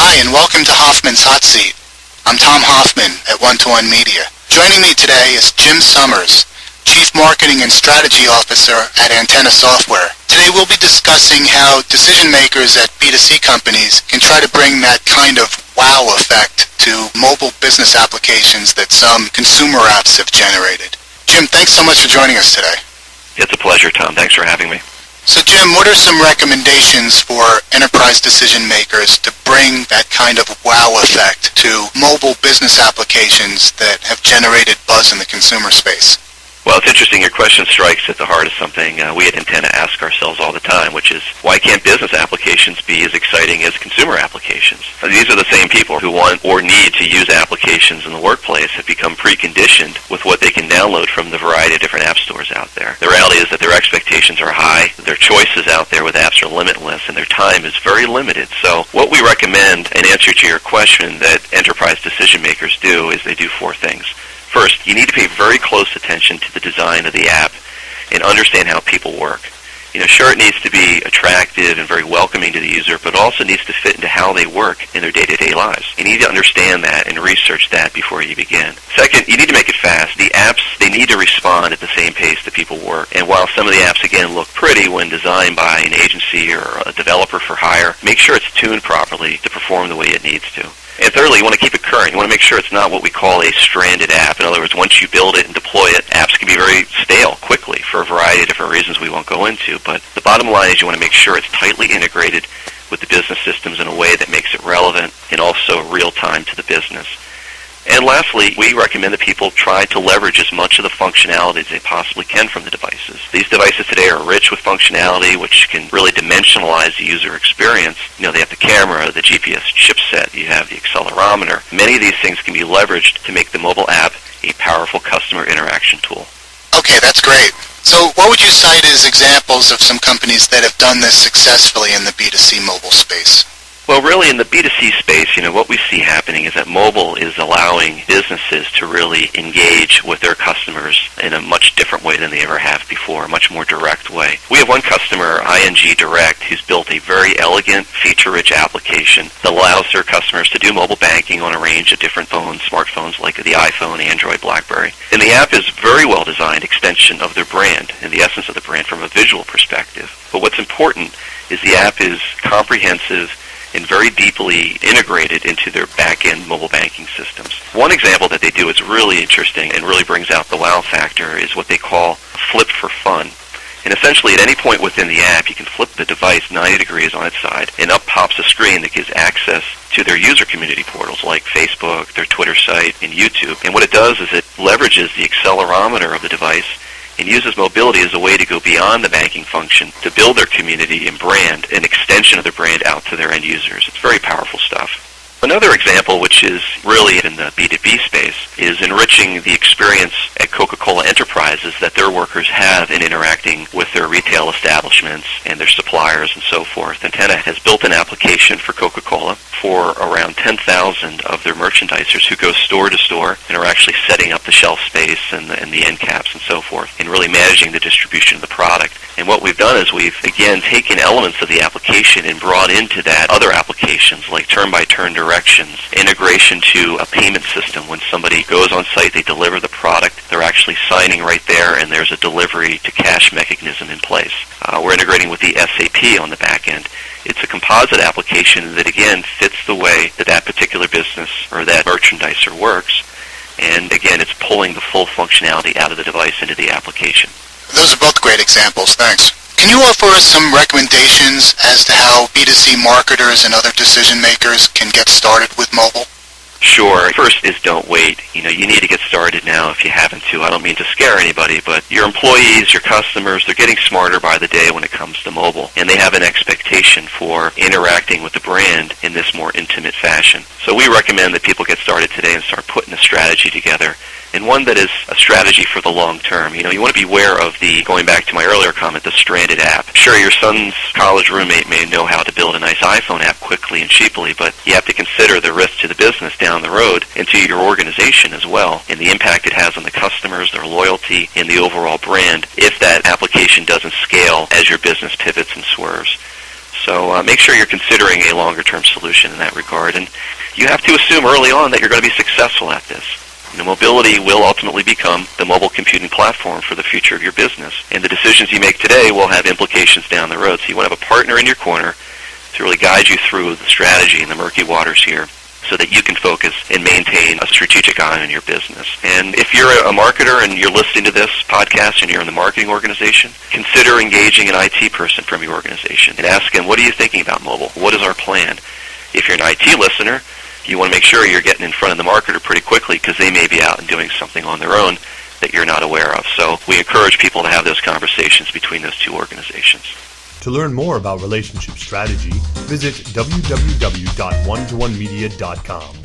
Hi, and welcome to Hoffman's Hot Seat. I'm Tom Hoffman at One-to-One Media. Joining me today is Jim Summers, Chief Marketing and Strategy Officer at Antenna Software. Today we'll be discussing how decision makers at B2C companies can try to bring that kind of wow effect to mobile business applications that some consumer apps have generated. Jim, thanks so much for joining us today. It's a pleasure, Tom. Thanks for having me. So Jim, what are some recommendations for enterprise decision makers to bring that kind of wow effect to mobile business applications that have generated buzz in the consumer space? Well, it's interesting. Your question strikes at the heart of something we at Antenna ask ourselves all the time, which is, why can't business applications be as exciting as consumer applications? These are the same people who want or need to use applications in the workplace have become preconditioned with what they can download from the variety of different app stores out there. The reality is that their expectations are high, their choices out there with apps are limitless, and their time is very limited. So what we recommend, in answer to your question, that enterprise decision makers do is they do four things. First, you need to pay very close attention to the design of the app and understand how people work. Sure, it needs to be attractive and very welcoming to the user, but also needs to fit into how they work in their day-to-day lives. You need to understand that and research that before you begin. Second, you need to make it fast. The apps, they need to respond at the same pace that people work. And while some of the apps, again, look pretty when designed by an agency or a developer for hire, make sure it's tuned properly to perform the way it needs to. And thirdly, you want to keep it current. You want to make sure it's not what we call a stranded app. In other words, once you build it and deploy it, apps can be very stale quickly for a variety of different reasons we won't go into. But the bottom line is you want to make sure it's tightly integrated with the business systems in a way that makes it relevant and also real-time to the business. And lastly, we recommend that people try to leverage as much of the functionality as they possibly can from the devices. These devices today are rich with functionality which can really dimensionalize the user experience. They have the camera, the GPS chipset, you have the accelerometer. Many of these things can be leveraged to make the mobile app a powerful customer interaction tool. Okay, that's great. So what would you cite as examples of some companies that have done this successfully in the B2C mobile space? Well, really, in the B2C space, what we see happening is that mobile is allowing businesses to really engage with their customers in a much different way than they ever have before, a much more direct way. We have one customer, ING Direct, who's built a very elegant, feature-rich application that allows their customers to do mobile banking on a range of different phones, smartphones like the iPhone, Android, BlackBerry. And the app is very well-designed extension of their brand, and the essence of the brand from a visual perspective. But what's important is the app is comprehensive and very deeply integrated into their back-end mobile banking systems. One example that they do is really interesting and really brings out the wow factor is what they call flip for fun. And essentially at any point within the app, you can flip the device 90 degrees on its side, and up pops a screen that gives access to their user community portals like Facebook, their Twitter site, and YouTube. And what it does is it leverages the accelerometer of the device and uses mobility as a way to go beyond the banking function to build their community and brand, an extension of their brand out to their end users. It's very powerful stuff. Another example, which is really in the B2B space, is enriching the experience at CocaCola Enterprises that their workers have in interacting with their retail establishments and their suppliers and so forth. Antenna has built an application for Coca-Cola for around 10,000 of their merchandisers who go store to store and are actually setting up the shelf space and the end caps and so forth, and really managing the distribution of the product. And what we've done is we've, again, taken elements of the application and brought into that other applications like turn-by-turn directions, integration to a payment system. When somebody goes on site, they deliver the product, they're actually signing right there, and there's a delivery to cash mechanism in place. We're integrating with the SAP on the back end. It's a composite application that, again, fits the way that that particular business or that merchandiser works. And, again, it's pulling the full functionality out of the device into the application. Those are both great examples. Thanks. Can you offer us some recommendations as to how B2C marketers and other decision makers can get started with mobile? Sure. First is don't wait. You need to get started now if you haven't to. I don't mean to scare anybody, but your employees, your customers, they're getting smarter by the day when it comes to mobile, and they have an expectation for interacting with the brand in this more intimate fashion. So we recommend that people get started today and start putting a strategy together, and one that is a strategy for the long term. You want to be aware of going back to my earlier comment, the stranded app. Sure, your son's college roommate may know how to build a nice iPhone app quickly and cheaply, but you have to consider the risk to the business down the road and to your organization as well, and the impact it has on the customers, their loyalty, and the overall brand if that application doesn't scale as your business pivots and swerves. So make sure you're considering a longer-term solution in that regard. And you have to assume early on that you're going to be successful at this. Mobility will ultimately become the mobile computing platform for the future of your business. And the decisions you make today will have implications down the road. So you want to have a partner in your corner to really guide you through the strategy and the murky waters here, so that you can focus and maintain a strategic eye on your business. And if you're a marketer and you're listening to this podcast and you're in the marketing organization, consider engaging an IT person from your organization and ask them, what are you thinking about mobile? What is our plan? If you're an IT listener, you want to make sure you're getting in front of the marketer pretty quickly, because they may be out and doing something on their own that you're not aware of. So we encourage people to have those conversations between those two organizations. To learn more about relationship strategy, visit www.one-to-one-media.com.